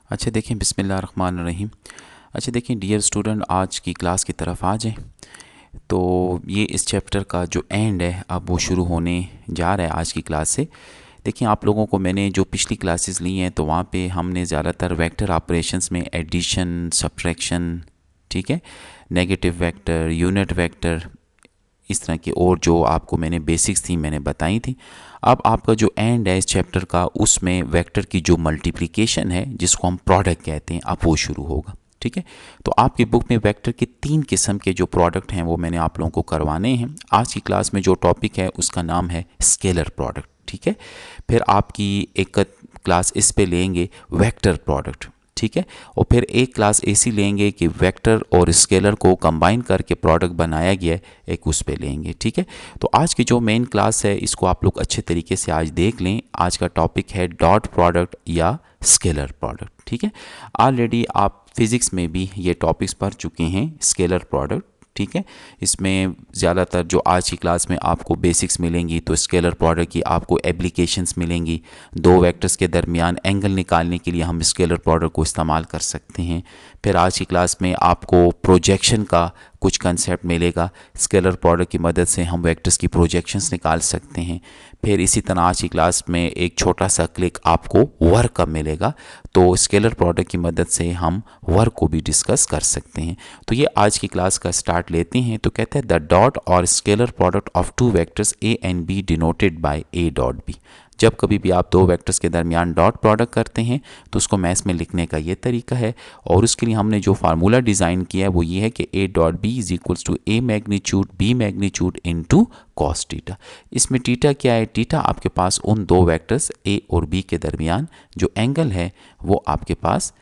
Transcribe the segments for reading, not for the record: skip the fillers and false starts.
अच्छा देखिए, बिस्मिल्लाहिर्रहमानिर्रहीम। अच्छा देखिए डियर स्टूडेंट, आज की क्लास की तरफ आ जाएं। तो ये इस चैप्टर का जो एंड है अब वो शुरू होने जा रहा है आज की क्लास से। देखिए आप लोगों को मैंने जो पिछली क्लासेस ली हैं तो वहाँ पे हमने ज़्यादातर वेक्टर ऑपरेशंस में एडिशन, सब्ट्रैक्शन, ठीक है, नेगेटिव वेक्टर, यूनिट वेक्टर, इस तरह के और जो आपको मैंने बेसिक्स थी मैंने बताई थी। अब आपका जो एंड है इस चैप्टर का, उसमें वेक्टर की जो मल्टीप्लिकेशन है जिसको हम प्रोडक्ट कहते हैं, अब वो शुरू होगा। ठीक है, तो आपकी बुक में वेक्टर के 3 किस्म के जो प्रोडक्ट हैं वो मैंने आप लोगों को करवाने हैं। आज की क्लास में जो टॉपिक है उसका नाम है स्केलर प्रोडक्ट। ठीक है, फिर आपकी एक क्लास इस पे लेंगे वेक्टर प्रोडक्ट। ठीक है, और फिर एक क्लास ऐसी लेंगे कि वेक्टर और स्केलर को कंबाइन करके प्रोडक्ट बनाया गया है, एक उस पे लेंगे। ठीक है, तो आज की जो मेन क्लास है इसको आप लोग अच्छे तरीके से आज देख लें। आज का टॉपिक है डॉट प्रोडक्ट या स्केलर प्रोडक्ट। ठीक है, ऑलरेडी आप फिज़िक्स में भी ये टॉपिक्स पढ़ चुके हैं, स्केलर प्रोडक्ट। ठीक है, इसमें ज़्यादातर जो आज की क्लास में आपको बेसिक्स मिलेंगी तो स्केलर प्रोडक्ट की आपको एप्लीकेशंस मिलेंगी। दो वेक्टर्स के दरमियान एंगल निकालने के लिए हम स्केलर प्रोडक्ट को इस्तेमाल कर सकते हैं। फिर आज की क्लास में आपको प्रोजेक्शन का कुछ कंसेप्ट मिलेगा। स्केलर प्रोडक्ट की मदद से हम वेक्टर्स की प्रोजेक्शंस निकाल सकते हैं। फिर इसी तरह आज की क्लास में एक छोटा सा क्लिक आपको वर्क का मिलेगा, तो स्केलर प्रोडक्ट की मदद से हम वर्क को भी डिस्कस कर सकते हैं। तो ये आज की क्लास का स्टार्ट लेते हैं। तो कहते हैं the dot or scalar product of two vectors A and B denoted by A dot B. जब कभी भी आप दो वेक्टर्स के दरमियान डॉट प्रोडक्ट करते हैं तो उसको मैथ्स में लिखने का ये तरीका है, और उसके लिए हमने जो फार्मूला डिज़ाइन किया है वो ये है कि A dot B is equals to A magnitude B magnitude into cos theta. इसमें टीटा क्या है? टीटा आपके पास उन दो वेक्टर्स ए और बी के दरमियान जो एंगल है वो आपके पास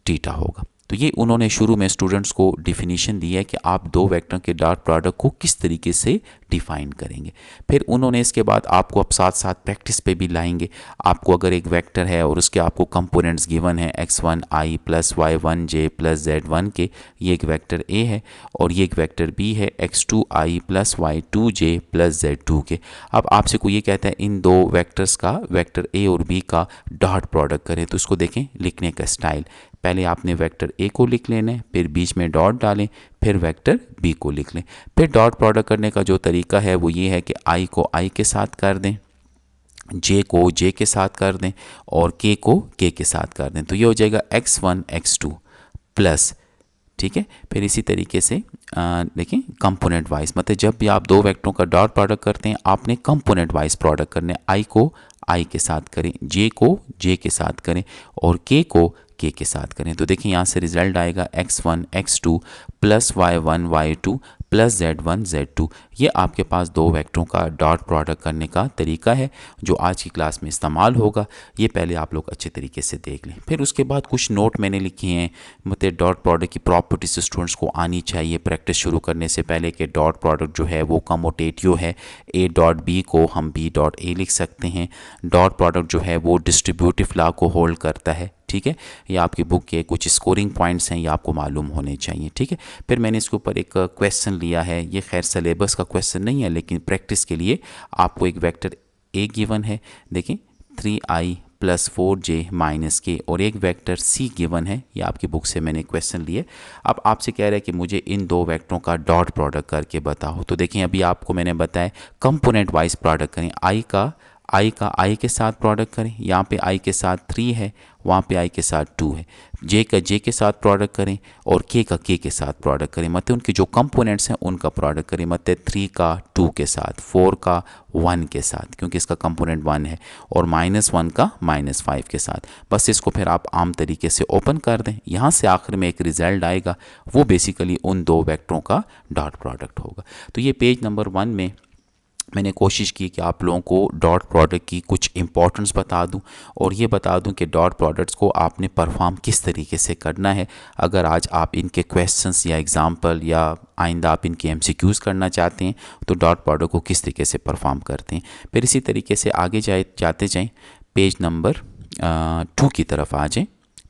टीटा होगा। तो ये उन्होंने शुरू में स्टूडेंट्स को डिफिनीशन दी है कि आप दो वेक्टर के डॉट प्रोडक्ट को किस तरीके से डिफाइन करेंगे। फिर उन्होंने इसके बाद आपको अब साथ साथ प्रैक्टिस पे भी लाएंगे। आपको अगर एक वेक्टर है और उसके आपको कंपोनेंट्स गिवन है x1 i plus y1 j plus z1 के, ये एक वेक्टर a है, और ये एक वेक्टर b है x2 i plus y2 j plus z2 के। अब आपसे कोई ये कहता है इन दो वेक्टर्स का, वेक्टर a और b का डॉट प्रोडक्ट करें, तो उसको देखें लिखने का स्टाइल। पहले आपने वेक्टर ए को लिख लेना है, फिर बीच में डॉट डालें, फिर वेक्टर बी को लिख लें। फिर डॉट प्रोडक्ट करने का जो तरीका है वो ये है कि आई को आई के साथ कर दें, जे को जे के साथ कर दें, और के को के के साथ कर दें। तो ये हो जाएगा x1 x2 प्लस। ठीक है, फिर इसी तरीके से देखें कंपोनेंट वाइज, मतलब जब भी आप दो वेक्टरों का डॉट प्रोडक्ट करते हैं आपने कंपोनेंट वाइज प्रोडक्ट करने। आई को आई के साथ करें, जे को जे के साथ करें, और के को के साथ करें। तो देखिए यहाँ से रिजल्ट आएगा x1 x2 plus y1 y2 plus z1 z2। ये आपके पास दो वेक्टरों का डॉट प्रोडक्ट करने का तरीका है जो आज की क्लास में इस्तेमाल होगा। ये पहले आप लोग अच्छे तरीके से देख लें। फिर उसके बाद कुछ नोट मैंने लिखे हैं, मतलब डॉट प्रोडक्ट की प्रॉपर्टीज स्टूडेंट्स को आनी चाहिए प्रैक्टिस शुरू करने से पहले, कि डॉट प्रोडक्ट जो है वो कमोटेटिव है। ए डॉट बी को हम बी डॉट ए लिख सकते हैं। डॉट प्रोडक्ट जो है वो डिस्ट्रीब्यूटिव लॉ को होल्ड करता है। ठीक है, ये आपकी बुक के कुछ स्कोरिंग पॉइंट्स हैं, ये आपको मालूम होने चाहिए। ठीक है, फिर मैंने इसके ऊपर एक क्वेश्चन लिया है, ये खैर सिलेबस का क्वेश्चन नहीं है लेकिन प्रैक्टिस के लिए आपको एक वेक्टर ए गिवन है, देखें 3i प्लस 4j माइनस के, और एक वेक्टर सी गिवन है, ये आपकी बुक से मैंने क्वेश्चन लिए। अब आपसे कह रहा है कि मुझे इन दो वेक्टरों का डॉट प्रोडक्ट करके बताओ। तो देखें अभी आपको मैंने बताया कंपोनेंट वाइज प्रोडक्ट करें। आई का आई के साथ प्रोडक्ट करें, यहाँ पे आई के साथ 3 है, वहाँ पे आई के साथ 2 है। जे का जे के साथ प्रोडक्ट करें, और के का के साथ प्रोडक्ट करें, मतलब उनके जो कंपोनेंट्स हैं उनका प्रोडक्ट करें, मतलब 3 का 2 के साथ, 4 का 1 के साथ क्योंकि इसका कंपोनेंट 1 है, और -1 का -5 के साथ। बस इसको फिर आप आम तरीके से ओपन कर दें, यहाँ से आखिर में एक रिजल्ट आएगा, वो बेसिकली उन दो वेक्टरों का डॉट प्रोडक्ट होगा। तो ये पेज नंबर 1 में मैंने कोशिश की कि आप लोगों को डॉट प्रोडक्ट की कुछ इंपॉर्टेंस बता दूं, और ये बता दूं कि डॉट प्रोडक्ट्स को आपने परफॉर्म किस तरीके से करना है। अगर आज आप इनके क्वेश्चंस या एग्जांपल या आइंदा आप इनके एमसीक्यूज़ करना चाहते हैं तो डॉट प्रोडक्ट को किस तरीके से परफॉर्म करते हैं। फिर इसी तरीके से आगे जाते जाएँ पेज नंबर 2 की तरफ आ जाएँ,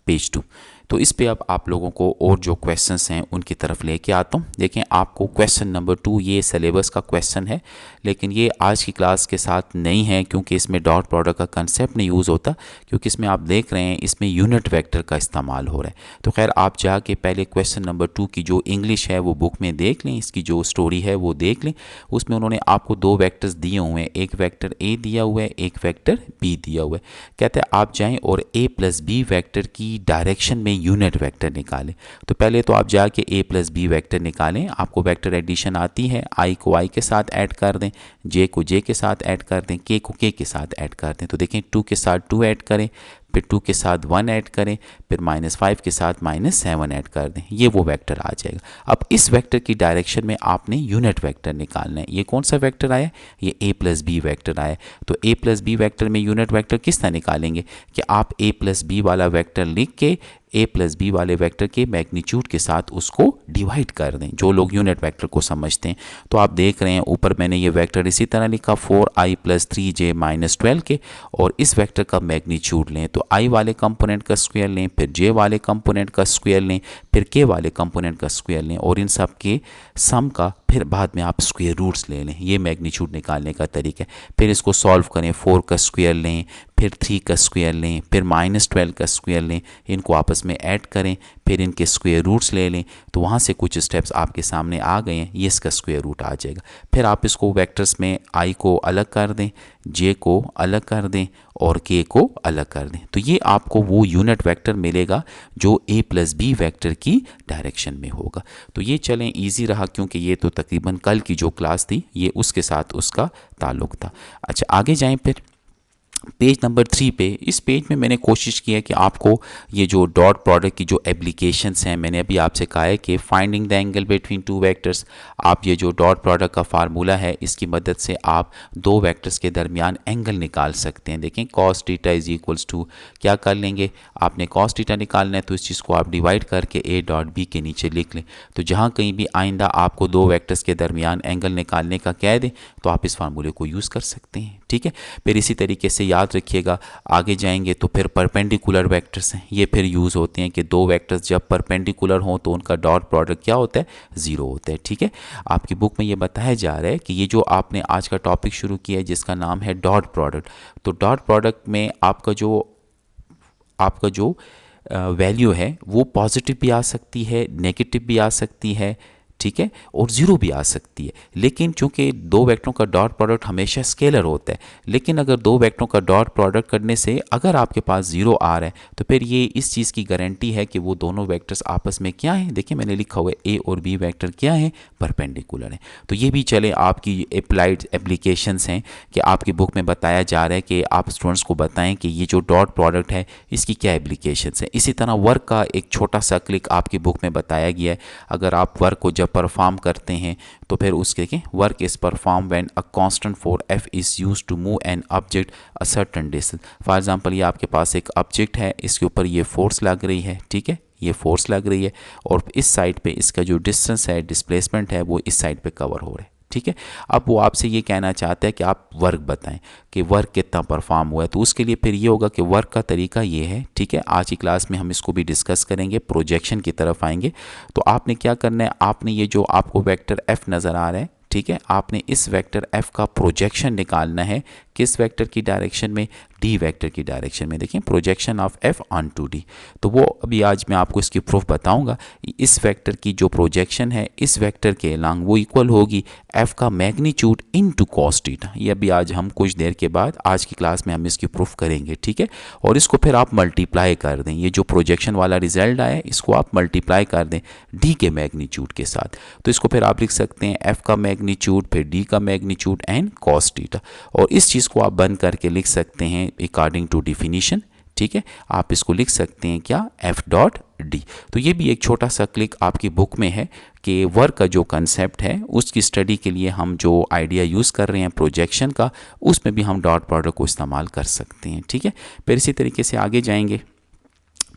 पेज 2। तो इस पे अब आप लोगों को और जो क्वेश्चंस हैं उनकी तरफ लेके आता हूँ। देखें, आपको क्वेश्चन नंबर 2 ये सिलेबस का क्वेश्चन है, लेकिन ये आज की क्लास के साथ नहीं है क्योंकि इसमें डॉट प्रोडक्ट का कंसेप्ट नहीं यूज़ होता, क्योंकि इसमें आप देख रहे हैं इसमें यूनिट वेक्टर का इस्तेमाल हो रहा है। तो खैर आप जाके पहले क्वेश्चन नंबर 2 की जो इंग्लिश है वो बुक में देख लें, इसकी जो स्टोरी है वो देख लें। उसमें उन्होंने आपको 2 वेक्टर्स दिए हुए हैं, एक वेक्टर ए दिया हुआ है, एक वेक्टर बी दिया हुआ है। कहते हैं आप जाएं और a प्लस बी वेक्टर की डायरेक्शन में यूनिट वेक्टर निकालें। तो पहले तो आप जाके a प्लस बी वेक्टर निकालें। आपको वेक्टर एडिशन आती है, i को i के साथ ऐड कर दें, j को j के साथ ऐड कर दें, k को k के साथ ऐड कर दें। तो देखें 2 के साथ 2 ऐड करें, फिर 2 के साथ 1 ऐड करें, फिर -5 के साथ -7 ऐड कर दें, ये वो वेक्टर आ जाएगा। अब इस वेक्टर की डायरेक्शन में आपने यूनिट वेक्टर निकालना है। ये कौन सा वेक्टर आया? ये a प्लस बी वेक्टर आया। तो a प्लस बी वेक्टर में यूनिट वेक्टर किस तरह निकालेंगे कि आप a प्लस बी वाला वेक्टर लिख के a प्लस बी वाले वेक्टर के मैग्नीट्यूड के साथ उसको डिवाइड कर दें, जो लोग यूनिट वेक्टर को समझते हैं। तो आप देख रहे हैं ऊपर मैंने ये वेक्टर इसी तरह लिखा 4i प्लस 3j माइनस 12 के, और इस वेक्टर का मैग्नीट्यूड लें तो i वाले कंपोनेंट का स्क्वायर लें, फिर j वाले कंपोनेंट का स्क्वायर लें, फिर k वाले कंपोनेंट का स्क्वायर लें, और इन सब के सम का फिर बाद में आप स्क्वायर रूट्स ले लें। ये मैग्नीट्यूड निकालने का तरीका है। फिर इसको सॉल्व करें, 4 का स्क्वायर लें, फिर 3 का स्क्वायर लें, फिर -12 का स्क्वायर लें, इनको आपस में ऐड करें, फिर इनके स्क्वायर रूट्स ले लें। तो वहाँ से कुछ स्टेप्स आपके सामने आ गए हैं, ये इसका स्क्वायर रूट आ जाएगा। फिर आप इसको वेक्टर्स में i को अलग कर दें, j को अलग कर दें और k को अलग कर दें। तो ये आपको वो यूनिट वेक्टर मिलेगा जो a प्लस बी वेक्टर की डायरेक्शन में होगा। तो ये चलें ईजी रहा, क्योंकि ये तो तकरीबन कल की जो क्लास थी ये उसके साथ उसका ताल्लुक था। अच्छा आगे जाएं फिर पेज नंबर 3 पे। इस पेज में मैंने कोशिश की है कि आपको ये जो डॉट प्रोडक्ट की जो एप्लीकेशंस हैं, मैंने अभी आपसे कहा है कि finding the angle between 2 vectors, आप ये जो डॉट प्रोडक्ट का फार्मूला है इसकी मदद से आप 2 वेक्टर्स के दरमियान एंगल निकाल सकते हैं। देखें cos theta is equals to, क्या कर लेंगे, आपने cos थीटा निकालना है तो इस चीज़ को आप डिवाइड करके a डॉट b के नीचे लिख लें। तो जहाँ कहीं भी आइंदा आपको 2 वेक्टर्स के दरमियान एंगल निकालने का कह दें तो आप इस फार्मूले को यूज़ कर सकते हैं। ठीक है, फिर इसी तरीके से याद रखिएगा आगे जाएंगे तो फिर परपेंडिकुलर वेक्टर्स हैं, ये फिर यूज़ होते हैं कि 2 वेक्टर्स जब परपेंडिकुलर हों तो उनका डॉट प्रोडक्ट क्या होता है, 0 होता है। ठीक है, आपकी बुक में ये बताया जा रहा है कि ये जो आपने आज का टॉपिक शुरू किया है जिसका नाम है डॉट प्रोडक्ट, तो डॉट प्रोडक्ट में आपका जो वैल्यू है वो पॉजिटिव भी आ सकती है, नेगेटिव भी आ सकती है, ठीक है, और 0 भी आ सकती है। लेकिन चूंकि 2 वेक्टरों का डॉट प्रोडक्ट हमेशा स्केलर होता है, लेकिन अगर 2 वेक्टरों का डॉट प्रोडक्ट करने से अगर आपके पास 0 आ रहा है तो फिर ये इस चीज़ की गारंटी है कि वो दोनों वेक्टर्स आपस में क्या हैं, देखिए मैंने लिखा हुआ है a और b वेक्टर क्या है, परपेंडिकुलर है। तो ये भी चले आपकी अप्लाइड एप्लीकेशंस हैं कि आपकी बुक में बताया जा रहा है कि आप स्टूडेंट्स को बताएं कि ये जो डॉट प्रोडक्ट है इसकी क्या एप्लीकेशंस है। इसी तरह वर्क का एक छोटा सा क्लिक आपकी बुक में बताया गया है। अगर आप वर्क को परफॉर्म करते हैं तो फिर उसके के work is perform when a constant force f is used to move an object a certain distance. For example ये आपके पास एक ऑब्जेक्ट है, इसके ऊपर ये फोर्स लग रही है, ठीक है, ये फोर्स लग रही है और इस साइड पे इसका जो डिस्टेंस है, डिस्प्लेसमेंट है, वो इस साइड पे कवर हो रहा है। ठीक है, अब वो आपसे ये कहना चाहते हैं कि आप वर्क बताएं कि वर्क कितना परफॉर्म हुआ है। तो उसके लिए फिर ये होगा कि वर्क का तरीका ये है। ठीक है, आज की क्लास में हम इसको भी डिस्कस करेंगे, प्रोजेक्शन की तरफ आएंगे। तो आपने क्या करना है, आपने ये जो आपको वेक्टर f नज़र आ रहा है, ठीक है, आपने इस वेक्टर f का प्रोजेक्शन निकालना है किस वेक्टर की डायरेक्शन में, डी वेक्टर की डायरेक्शन में। देखिए projection of f onto D, तो वो अभी आज मैं आपको इसकी प्रूफ बताऊंगा। इस वेक्टर की जो प्रोजेक्शन है इस वेक्टर के अलॉन्ग वो इक्वल होगी f का मैग्नीट्यूड इनटू cos थीटा। ये अभी आज हम कुछ देर के बाद आज की क्लास में हम इसकी प्रूफ करेंगे। ठीक है, और इसको फिर आप मल्टीप्लाई कर दें, ये जो प्रोजेक्शन वाला रिजल्ट आया इसको आप मल्टीप्लाई कर दें d के मैग्नीट्यूड के साथ। तो इसको फिर आप लिख सकते हैं f का मैग्नीट्यूड फिर d का मैग्नीट्यूड एंड cos थीटा, और इस चीज़ को आप बंद करके लिख सकते हैं अकॉर्डिंग टू डिफिनीशन। ठीक है, आप इसको लिख सकते हैं क्या, f डॉट डी। तो ये भी एक छोटा सा क्लिक आपकी बुक में है कि वर्क का जो कंसेप्ट है उसकी स्टडी के लिए हम जो आइडिया यूज़ कर रहे हैं प्रोजेक्शन का, उसमें भी हम डॉट प्रोडक्ट को इस्तेमाल कर सकते हैं। ठीक है, फिर इसी तरीके से आगे जाएंगे।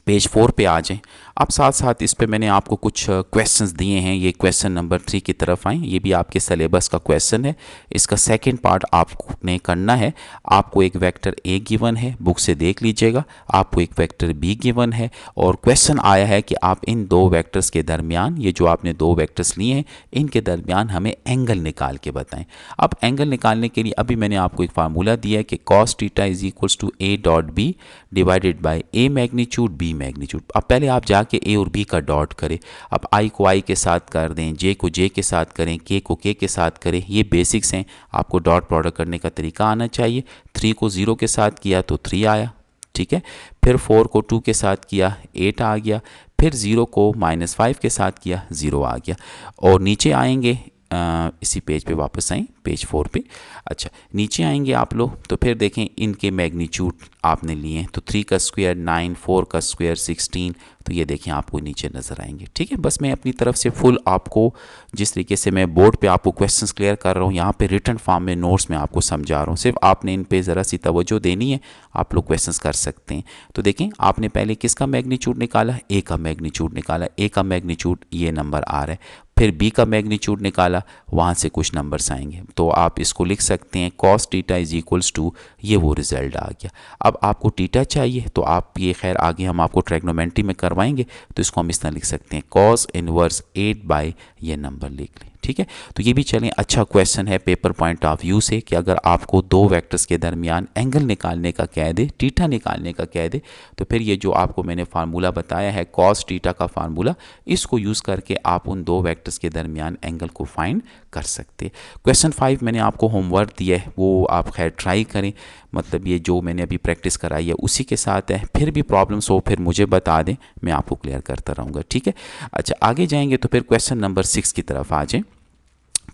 पेज 4 पे आ जाएं। अब साथ साथ इस पे मैंने आपको कुछ क्वेश्चंस दिए हैं। ये क्वेश्चन नंबर 3 की तरफ आएँ। ये भी आपके सिलेबस का क्वेश्चन है। इसका सेकंड पार्ट आपने करना है। आपको एक वेक्टर ए गिवन है, बुक से देख लीजिएगा। आपको एक वेक्टर बी गिवन है और क्वेश्चन आया है कि आप इन दो वेक्टर्स के दरमियान, ये जो आपने दो वेक्टर्स लिए हैं, इनके दरमियान हमें एंगल निकाल के बताएं। अब एंगल निकालने के लिए अभी मैंने आपको एक फार्मूला दिया है कि cos theta is equals to A dot B divided by A magnitude B magnitude. अब पहले आप जाके ए और बी का डॉट करें। अब आई को आई के साथ कर दें, जे को जे के साथ करें, के को के के साथ करें। ये बेसिक्स हैं, आपको डॉट प्रोडक्ट करने का तरीका आना चाहिए। 3 को 0 के साथ किया तो 3 आया, ठीक है। फिर 4 को 2 के साथ किया 8 आ गया। फिर 0 को -5 के साथ किया 0 आ गया। और नीचे आएंगे, इसी पेज पे वापस आएं, पेज 4 पे। अच्छा, नीचे आएंगे आप लोग तो फिर देखें इनके मैग्नीट्यूड आपने लिए हैं। तो 3 का स्क्वायर 9, 4 का स्क्वायर 16। तो ये देखें आपको नीचे नज़र आएंगे, ठीक है। बस मैं अपनी तरफ से फुल आपको, जिस तरीके से मैं बोर्ड पे आपको क्वेश्चंस क्लियर कर रहा हूँ, यहाँ पे रिटन फॉर्म में नोट्स में आपको समझा रहा हूँ। सिर्फ आपने इन पे ज़रा सी तवज्जो देनी है, आप लोग क्वेश्चंस कर सकते हैं। तो देखें आपने पहले किसका मैग्नीट्यूड निकाला, ए का मैग्नीट्यूड निकाला। ए का मैग्नीट्यूड ये नंबर आ रहा है। फिर बी का मैग्नीट्यूड निकाला, वहाँ से कुछ नंबर्स आएंगे। तो आप इसको लिख सकते हैं cos theta is equals to, ये वो रिजल्ट आ गया। अब आपको थीटा चाहिए तो आप ये, खैर आगे हम आपको ट्रिग्नोमेट्री में करवाएंगे, तो इसको हम इस तरह लिख सकते हैं cos इनवर्स 8 बाई ये नंबर लिख लें, ठीक है। तो ये भी चलें, अच्छा क्वेश्चन है पेपर पॉइंट ऑफ व्यू से कि अगर आपको दो वेक्टर्स के दरमियान एंगल निकालने का कह दे, थीटा निकालने का कह दे, तो फिर ये जो आपको मैंने फार्मूला बताया है cos थीटा का फार्मूला, इसको यूज़ करके आप उन दो वेक्टर्स के दरमियान एंगल को फाइंड कर सकते हैं। क्वेश्चन 5 मैंने आपको होमवर्क दिया है, वो आप खैर ट्राई करें। मतलब ये जो मैंने अभी प्रैक्टिस कराई है उसी के साथ है। फिर भी प्रॉब्लम्स हो फिर मुझे बता दें, मैं आपको क्लियर करता रहूँगा, ठीक है। अच्छा, आगे जाएंगे तो फिर क्वेश्चन नंबर 6 की तरफ आ जाएँ।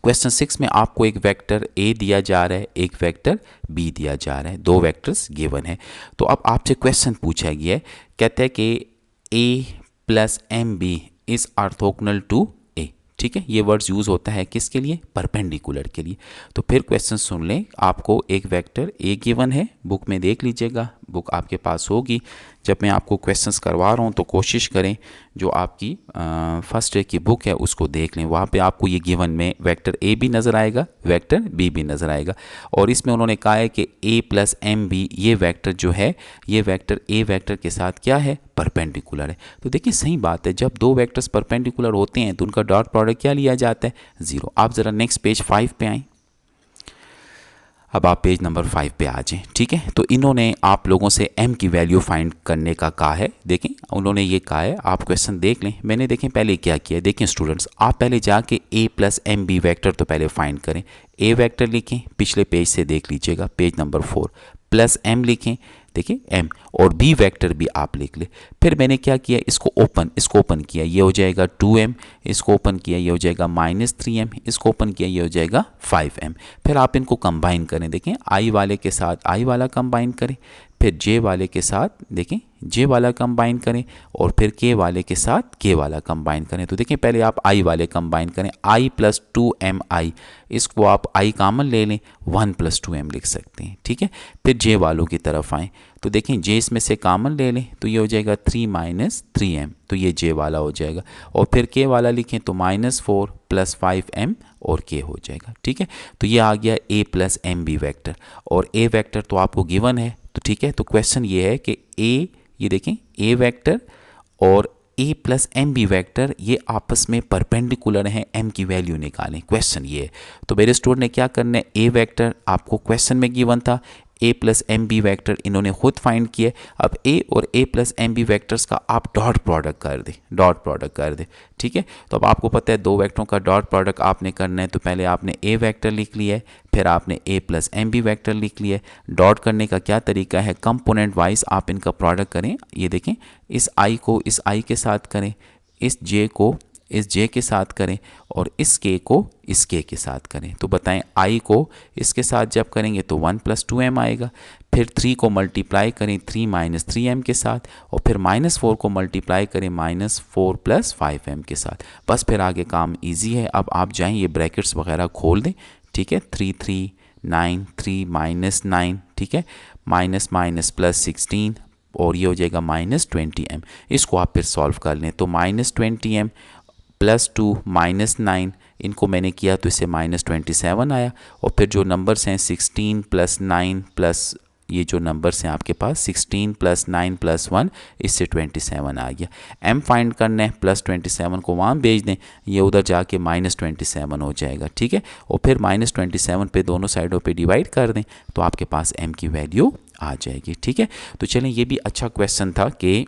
क्वेश्चन 6 में आपको एक वेक्टर ए दिया जा रहा है, एक वेक्टर बी दिया जा रहा है, दो वेक्टर्स गिवन है। तो अब आपसे क्वेश्चन पूछा गया है, कहते हैं कि A plus M B is orthogonal to A, ठीक है। ये वर्ड्स यूज़ होता है किसके लिए, परपेंडिकुलर के लिए। तो फिर क्वेश्चन सुन लें, आपको एक वेक्टर ए गिवन है, बुक में देख लीजिएगा, बुक आपके पास होगी। जब मैं आपको क्वेश्चंस करवा रहा हूँ तो कोशिश करें जो आपकी फर्स्ट ईयर की बुक है उसको देख लें। वहाँ पे आपको ये गिवन में वेक्टर ए भी नज़र आएगा, वेक्टर बी भी नज़र आएगा। और इसमें उन्होंने कहा है कि ए प्लस एम बी ये वेक्टर जो है, ये वेक्टर ए वेक्टर के साथ क्या है, परपेंडिकुलर है। तो देखिए सही बात है, जब दो वेक्टर्स परपेंडिकुलर होते हैं तो उनका डॉट प्रोडक्ट क्या लिया जाता है, 0। आप ज़रा नेक्स्ट पेज 5 पे आएँ। अब आप पेज नंबर 5 पे आ जाएं, ठीक है। तो इन्होंने आप लोगों से m की वैल्यू फाइंड करने का कहा है। देखें उन्होंने ये कहा है, आप क्वेश्चन देख लें। मैंने देखें पहले क्या किया है, देखें स्टूडेंट्स, आप पहले जाके a plus M B vector तो पहले फाइंड करें। a वैक्टर लिखें, पिछले पेज से देख लीजिएगा, पेज नंबर 4, प्लस m लिखें, देखिए m, और b वेक्टर भी आप लिख ले। फिर मैंने क्या किया, इसको ओपन किया, ये हो जाएगा 2m, इसको ओपन किया ये हो जाएगा -3m, इसको ओपन किया ये हो जाएगा 5m। फिर आप इनको कंबाइन करें, देखें i वाले के साथ i वाला कंबाइन करें, फिर j वाले के साथ देखें j वाला कंबाइन करें, और फिर k वाले के साथ k वाला कंबाइन करें। तो देखें पहले आप i वाले कंबाइन करें, i प्लस 2mi, इसको आप i कॉमन ले लें, 1 प्लस 2m लिख सकते हैं, ठीक है। फिर j वालों की तरफ आएँ तो देखें j इसमें से कॉमन ले लें तो ये हो जाएगा 3 माइनस 3m, तो ये j वाला हो जाएगा। और फिर k वाला लिखें तो -4 प्लस 5m और k हो जाएगा, ठीक है। तो ये आ गया a plus M B vector, और a वैक्टर तो आपको गिवन है, तो ठीक है। तो क्वेश्चन ये है कि a, ये देखें a वैक्टर और a plus M B vector ये आपस में परपेंडिकुलर हैं, m की वैल्यू निकालें, क्वेश्चन ये है। तो मेरे स्टूडेंट ने क्या करना है, a वैक्टर आपको क्वेश्चन में गिवन था, a plus M B vector इन्होंने खुद फाइंड किया। अब a और a plus M b vectors का आप डॉट प्रोडक्ट कर दें, ठीक है। तो अब आपको पता है दो वेक्टरों का डॉट प्रोडक्ट आपने करना है, तो पहले आपने a वेक्टर लिख लिया है, फिर आपने a plus M B vector लिख लिया है। डॉट करने का क्या तरीका है, कंपोनेंट वाइज आप इनका प्रोडक्ट करें। ये देखें, इस i को इस i के साथ करें, इस j को इस j के साथ करें, और इस k को इस k के साथ करें। तो बताएं i को इसके साथ जब करेंगे तो 1 प्लस 2m आएगा। फिर 3 को मल्टीप्लाई करें 3 माइनस 3m के साथ, और फिर -4 को मल्टीप्लाई करें -4 प्लस 5m के साथ। बस फिर आगे काम इजी है। अब आप जाएं, ये ब्रैकेट्स वगैरह खोल दें, ठीक है। 3 3 9 3 -9, ठीक है, माइनस माइनस प्लस 16, और ये हो जाएगा -20m। इसको आप फिर सॉल्व कर लें तो -20m +2 -9 इनको मैंने किया तो इससे -27 आया। और फिर जो नंबर्स हैं 16 + 9 प्लस ये जो नंबर्स हैं आपके पास 16 + 9 + 1 इससे 27 आ गया। m फाइंड करना है, +27 को वहाँ भेज दें, ये उधर जाके -27 हो जाएगा। ठीक है, और फिर -27 पे दोनों साइडों पे डिवाइड कर दें तो आपके पास m की वैल्यू आ जाएगी। ठीक है, तो चलें ये भी अच्छा क्वेश्चन था कि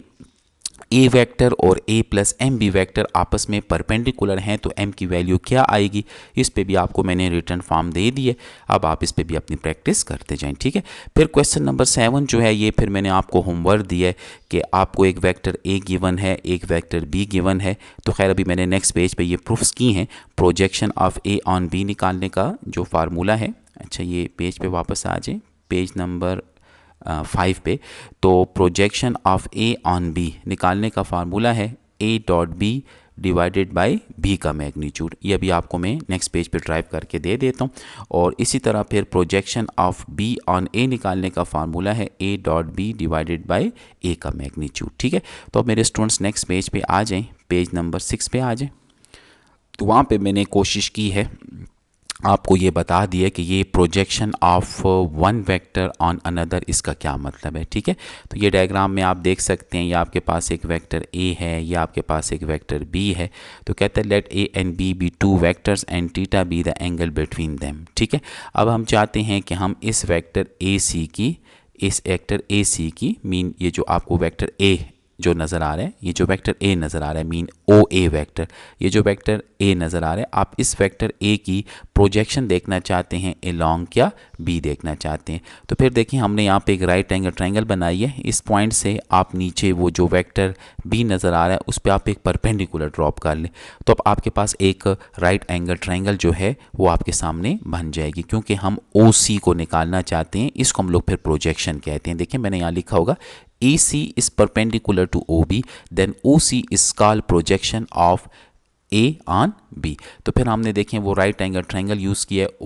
a वेक्टर और a + mb वेक्टर आपस में परपेंडिकुलर हैं तो m की वैल्यू क्या आएगी। इस पे भी आपको मैंने रिटर्न फॉर्म दे दी है, अब आप इस पे भी अपनी प्रैक्टिस करते जाएं। ठीक है, फिर क्वेश्चन नंबर 7 जो है ये फिर मैंने आपको होमवर्क दिया है कि आपको एक वेक्टर a गिवन है, एक वेक्टर b गिवन है। तो खैर अभी मैंने नेक्स्ट पेज पे ये प्रूफ्स की हैं। Projection of a on b निकालने का जो फार्मूला है, अच्छा ये पेज पे वापस आ जाए, पेज नंबर 5 पे। तो projection of a on b निकालने का फार्मूला है a.b डिवाइडेड बाय b का मैग्नीट्यूड। ये अभी आपको मैं नेक्स्ट पेज पे ड्राइव करके दे देता हूँ। और इसी तरह फिर projection of b on a निकालने का फार्मूला है a.b डिवाइडेड बाय a का मैग्नीट्यूड। ठीक है, तो अब मेरे स्टूडेंट्स नेक्स्ट पेज पे आ जाएं, पेज नंबर 6 पे आ जाएं। तो वहाँ पे मैंने कोशिश की है आपको ये बता दिया कि ये projection of one vector on another इसका क्या मतलब है। ठीक है, तो ये डायग्राम में आप देख सकते हैं, ये आपके पास एक वेक्टर a है, ये आपके पास एक वेक्टर b है। तो कहते हैं let a and b be two vectors and theta be the angle between them. ठीक है, अब हम चाहते हैं कि हम इस वेक्टर ए सी की मीन, ये जो आपको वेक्टर a जो नज़र आ रहा है, ये जो वेक्टर a नज़र आ रहा है मीन ओ ए वेक्टर, ये जो वेक्टर a नज़र आ रहा है, आप इस वेक्टर a की प्रोजेक्शन देखना चाहते हैं एलॉन्ग क्या b देखना चाहते हैं। तो फिर देखिए हमने यहाँ पे एक राइट एंगल ट्रायंगल बनाई है। इस पॉइंट से आप नीचे वो जो वेक्टर b नज़र आ रहा है उस पर आप एक परपेंडिकुलर ड्रॉप कर लें तो अब आपके पास एक राइट एंगल ट्रायंगल जो है वो आपके सामने बन जाएगी, क्योंकि हम ओ सी को निकालना चाहते हैं। इसको हम लोग फिर प्रोजेक्शन कहते हैं। देखिए मैंने यहाँ लिखा होगा AC is perpendicular to OB, then OC is called projection of A on B। तो फिर हमने देखें वो राइट एंगल ट्रायंगल यूज़ किया है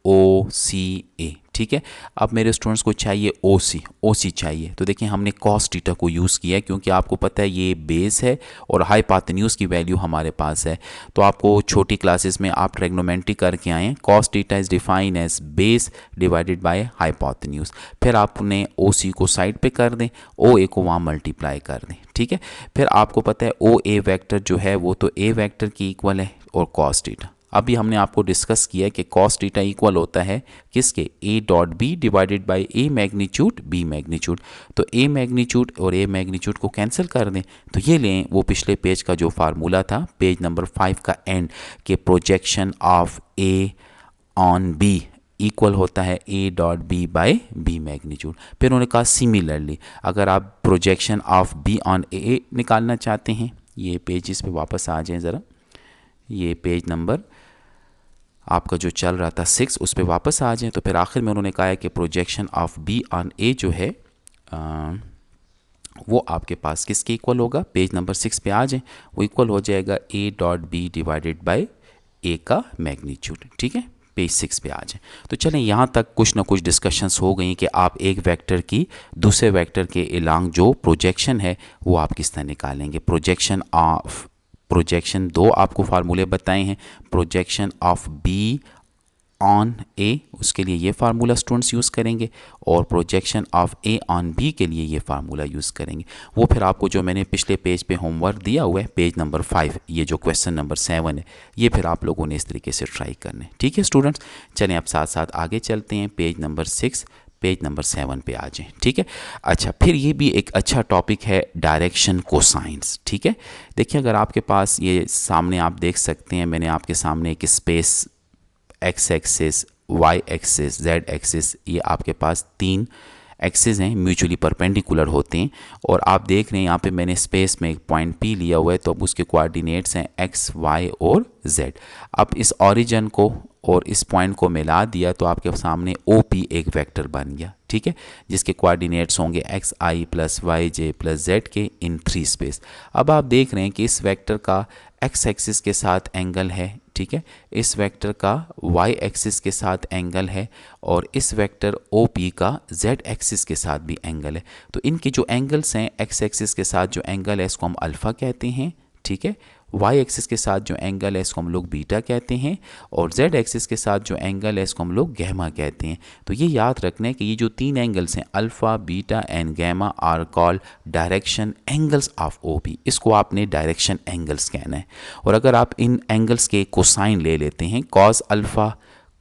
OCA। ठीक है, अब मेरे स्टूडेंट्स को चाहिए OC चाहिए। तो देखिए हमने cos थीटा को यूज़ किया है, क्योंकि आपको पता है ये बेस है और हाइपोटेन्यूज की वैल्यू हमारे पास है। तो आपको छोटी क्लासेस में आप ट्रिग्नोमेट्री करके आए हैं, cos theta is define as base divided by hypotenuse. फिर आपने OC को साइड पे कर दें, OA को वहाँ मल्टीप्लाई कर दें। ठीक है, फिर आपको पता है OA वेक्टर जो है वो तो A वेक्टर की इक्वल है और cos थीटा। अभी हमने आपको डिस्कस किया कि cos थीटा इक्वल होता है किसके, A.B divided by A magnitude B magnitude. तो A मैग्नीट्यूड और A मैग्नीट्यूड को कैंसिल कर दें तो ये लें वो पिछले पेज का जो फार्मूला था, पेज नंबर 5 का एंड, के projection of A on B equal होता है A.B बाय B मैग्नीट्यूड। फिर उन्होंने कहा सिमिलरली अगर आप projection of B on A निकालना चाहते हैं, ये पेजेस पे वापस आ जाएं ज़रा, ये पेज नंबर आपका जो चल रहा था 6 उस पर वापस आ जाएं। तो फिर आखिर में उन्होंने कहा है कि projection of B on A जो है वो आपके पास किसके इक्वल होगा, पेज नंबर 6 पे आ जाएं, वो इक्वल हो जाएगा A.B डिवाइडेड बाय A का मैग्नीट्यूड। ठीक है, पेज 6 पे आ जाएं। तो चलें यहाँ तक कुछ ना कुछ डिस्कशंस हो गई कि आप एक वेक्टर की दूसरे वेक्टर के एलॉन्ग जो प्रोजेक्शन है वो आप किस तरह निकालेंगे। प्रोजेक्शन दो आपको फार्मूले बताए हैं, projection of B on A उसके लिए ये फार्मूला स्टूडेंट्स यूज़ करेंगे और projection of A on B के लिए ये फार्मूला यूज़ करेंगे। वो फिर आपको जो मैंने पिछले पेज पे होमवर्क दिया हुआ है पेज नंबर 5, ये जो क्वेश्चन नंबर 7 है, ये फिर आप लोगों ने इस तरीके से ट्राई करने। ठीक है स्टूडेंट्स, चलें अब साथ साथ आगे चलते हैं, पेज नंबर 6 पेज नंबर 7 पे आ जाएं। ठीक है, अच्छा फिर ये भी एक अच्छा टॉपिक है डायरेक्शन कोसाइंस। ठीक है, देखिए अगर आपके पास ये सामने आप देख सकते हैं, मैंने आपके सामने एक space x axis, y axis, z axis, ये आपके पास 3 एक्सिस हैं, म्यूचुअली परपेंडिकुलर होते हैं। और आप देख रहे हैं यहाँ पे मैंने स्पेस में एक पॉइंट P लिया हुआ है, तो अब उसके कोऑर्डिनेट्स हैं x, y और z। अब इस ओरिजिन को और इस पॉइंट को मिला दिया तो आपके सामने OP एक वेक्टर बन गया। ठीक है, जिसके कोऑर्डिनेट्स होंगे xi plus yj plus z के इन 3 स्पेस। अब आप देख रहे हैं कि इस वेक्टर का x एक्सिस के साथ एंगल है, ठीक ठीक है, इस वेक्टर का वाई एक्सिस के साथ एंगल है और इस वेक्टर ओ पी का जेड एक्सिस के साथ भी एंगल है। तो इनके जो एंगल्स हैं, एक्स एक्सिस के साथ जो एंगल है इसको हम अल्फ़ा कहते हैं, ठीक है, वाई एक्सिस के साथ जो एंगल है इसको हम लोग बीटा कहते हैं और जेड एक्सिस के साथ जो एंगल है इसको हम लोग गैमा कहते हैं। तो ये याद रखना है कि ये जो तीन एंगल्स हैं alpha, beta and gamma are called direction angles of O P. इसको आपने डायरेक्शन एंगल्स कहना है। और अगर आप इन एंगल्स के कोसाइन ले लेते हैं, cos alpha,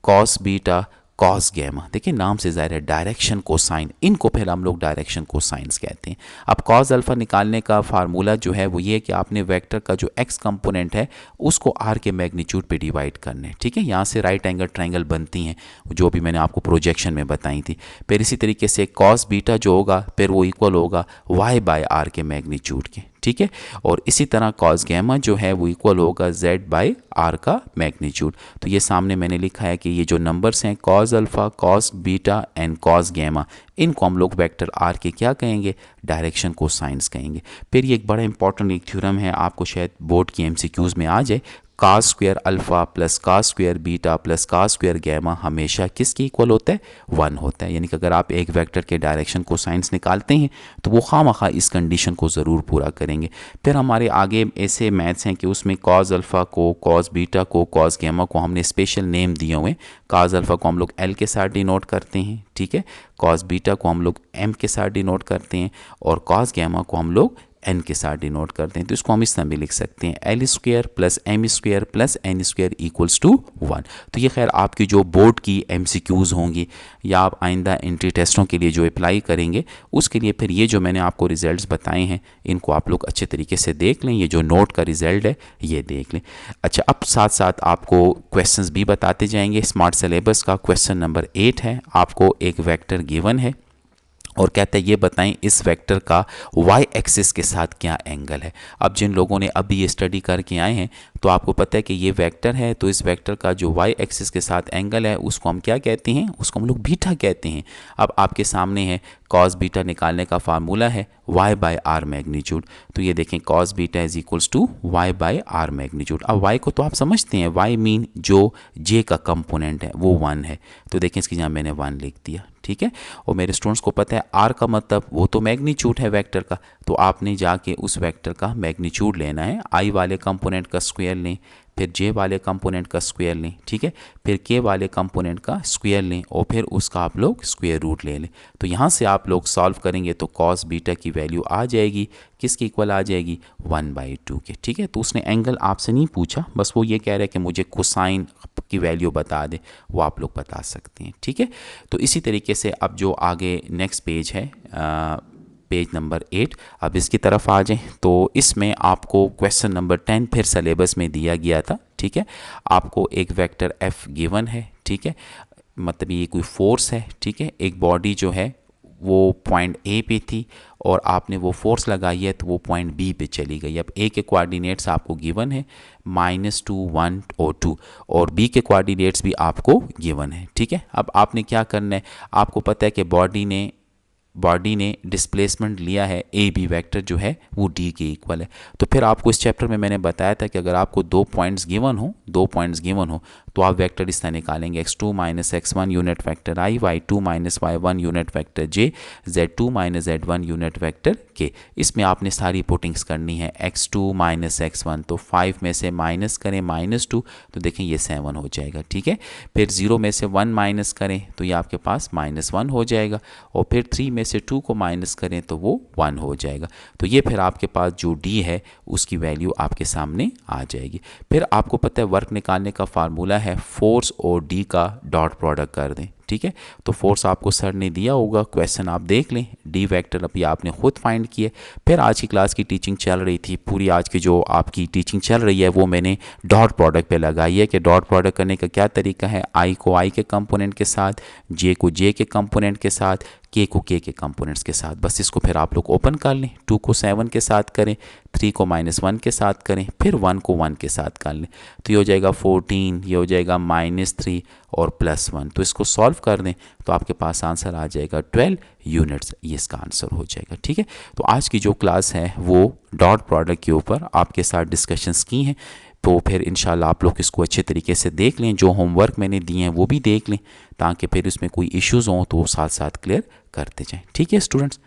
cos beta, cos gamma, देखिए नाम से ज़ाहिर है डायरेक्शन कोसाइन, इनको फिर हम लोग डायरेक्शन कोसाइंस कहते हैं। अब कॉस अल्फ़ा निकालने का फार्मूला जो है वो ये है कि आपने वेक्टर का जो एक्स कंपोनेंट है उसको आर के मैग्नीट्यूड पे डिवाइड करना है, ठीक है। यहाँ से राइट एंगल ट्रायंगल बनती हैं जो भी मैंने आपको प्रोजेक्शन में बताई थी। फिर इसी तरीके से कॉस बीटा जो होगा फिर वो इक्वल होगा वाई बाय आर के मैग्नीट्यूड के, ठीक है। और इसी तरह कॉस गैमा जो है वो इक्वल होगा जेड बाई आर का मैग्नीट्यूड। तो ये सामने मैंने लिखा है कि ये जो नंबर्स हैं cos alpha, cos beta and cos gamma, इनको हम लोग वेक्टर आर के क्या कहेंगे, डायरेक्शन कोसाइंस कहेंगे। फिर ये एक बड़ा इंपॉर्टेंट एक थ्योरम है, आपको शायद बोर्ड की एमसीक्यूज़ में आ जाए, cos square alpha plus cos square beta plus cos square gamma हमेशा किसके इक्वल होता है, 1 होता है। यानी कि अगर आप एक वेक्टर के डायरेक्शन को साइंस निकालते हैं तो वो खामखा इस कंडीशन को ज़रूर पूरा करेंगे। फिर हमारे आगे ऐसे मैथ्स हैं कि उसमें कॉस अल्फ़ा को, कॉस बीटा को, कॉस गैमा को हमने स्पेशल नेम दिए हुए हैं। कॉस अल्फ़ा को हम लोग एल के साथ डिनोट करते हैं, ठीक है, कॉस बीटा को हम लोग एम के साथ डिनोट करते हैं और कॉस गैमा को हम लोग एन के साथ डिनोट करते हैं। तो इसको हम इस तरह भी लिख सकते हैं, l square plus m square plus n square equals to 1। तो ये खैर आपकी जो बोर्ड की एमसीक्यूज़ होंगी या आप आइंदा एंट्री टेस्टों के लिए जो अप्लाई करेंगे उसके लिए फिर ये जो मैंने आपको रिजल्ट्स बताए हैं इनको आप लोग अच्छे तरीके से देख लें। ये जो नोट का रिजल्ट है ये देख लें। अच्छा, अब साथ साथ आपको क्वेश्चंस भी बताते जाएंगे। स्मार्ट सिलेबस का क्वेश्चन नंबर 8 है, आपको एक वेक्टर गिवन है और कहता है ये बताएं इस वेक्टर का वाई एक्सिस के साथ क्या एंगल है। अब जिन लोगों ने अभी ये स्टडी करके आए हैं तो आपको पता है कि ये वेक्टर है, तो इस वेक्टर का जो वाई एक्सिस के साथ एंगल है उसको हम क्या कहते हैं, उसको हम लोग बीटा कहते हैं। अब आपके सामने है कॉस बीटा निकालने का फार्मूला है वाई बाय आर मैग्नीट्यूड। तो ये देखें cos beta is equals to y by r magnitude. अब वाई को तो आप समझते हैं, वाई मीन जो जे का कंपोनेंट है वो 1 है, तो देखें इसकी जहाँ मैंने 1 लिख दिया, ठीक है। और मेरे स्टूडेंट्स को पता है आर का मतलब वो तो मैग्नीट्यूड है वेक्टर का, तो आपने जाके उस वेक्टर का मैग्नीट्यूड लेना है। आई वाले कंपोनेंट का स्क्वायर लें, फिर जे वाले कंपोनेंट का स्क्वायर लें, ठीक है, फिर के वाले कंपोनेंट का स्क्वायर लें और फिर उसका आप लोग स्क्वायर रूट ले लें। तो यहाँ से आप लोग सॉल्व करेंगे तो कॉस बीटा की वैल्यू आ जाएगी, किसकी इक्वल आ जाएगी, 1/2 के, ठीक है। तो उसने एंगल आपसे नहीं पूछा, बस वो ये कह रहा है कि मुझे कोसाइन की वैल्यू बता दे, वो आप लोग बता सकते हैं, ठीक है। तो इसी तरीके से अब जो आगे नेक्स्ट पेज है पेज नंबर 8, अब इसकी तरफ आ जाएं तो इसमें आपको क्वेश्चन नंबर 10 फिर सिलेबस में दिया गया था, ठीक है। आपको एक वेक्टर एफ गिवन है, ठीक है, मतलब ये कोई फोर्स है, ठीक है। एक बॉडी जो है वो पॉइंट ए पे थी और आपने वो फोर्स लगाई है तो वो पॉइंट बी पे चली गई। अब ए के कोऑर्डिनेट्स आपको गिवन है -2, 1 और 2 और बी के कोऑर्डिनेट्स भी आपको गिवन है, ठीक है। अब आपने क्या करना है, आपको पता है कि बॉडी ने डिस्प्लेसमेंट लिया है ए बी वेक्टर जो है वो डी के इक्वल है। तो फिर आपको इस चैप्टर में मैंने बताया था कि अगर आपको दो पॉइंट्स गिवन हो तो आप वेक्टर इस तरह निकालेंगे, x2 - x1 unit vector i, y2 - y1 unit vector j, z2 - z1 unit vector k। इसमें आपने सारी पुटिंग्स करनी है, x2 - x1 तो 5 में से माइनस करें -2 तो देखें ये 7 हो जाएगा, ठीक है। फिर 0 में से 1 माइनस करें तो ये आपके पास -1 हो जाएगा और फिर 3 में से 2 को माइनस करें तो वो 1 हो जाएगा। तो ये फिर आपके पास जो d है उसकी वैल्यू आपके सामने आ जाएगी। फिर आपको पता है वर्क निकालने का फार्मूला है फोर्स और डी का डॉट प्रोडक्ट कर दें, ठीक है। तो फोर्स आपको सर ने दिया होगा, क्वेश्चन आप देख लें, डी वेक्टर अभी आपने खुद फाइंड किए। फिर आज की क्लास की टीचिंग चल रही थी, पूरी आज की जो आपकी टीचिंग चल रही है वो मैंने डॉट प्रोडक्ट पे लगाई है कि डॉट प्रोडक्ट करने का क्या तरीका है, आई को आई के कंपोनेंट के साथ, जे को जे के कंपोनेंट के साथ, के को के कंपोनेंट्स के साथ। बस इसको फिर आप लोग ओपन कर लें, 2 को 7 के साथ करें, 3 को -1 के साथ करें, फिर 1 को 1 के साथ कर लें तो ये हो जाएगा 14, ये हो जाएगा -3 और +1। तो इसको सॉल्व कर दें तो आपके पास आंसर आ जाएगा 12 यूनिट्स, ये इसका आंसर हो जाएगा, ठीक है। तो आज की जो क्लास है वो डॉट प्रोडक्ट के ऊपर आपके साथ डिस्कशंस की हैं। तो फिर इंशाल्लाह आप लोग इसको अच्छे तरीके से देख लें, जो होमवर्क मैंने दिए हैं वो भी देख लें, ताकि फिर इसमें कोई इश्यूज़ हों तो साथ साथ क्लियर करते जाएं। ठीक है स्टूडेंट्स।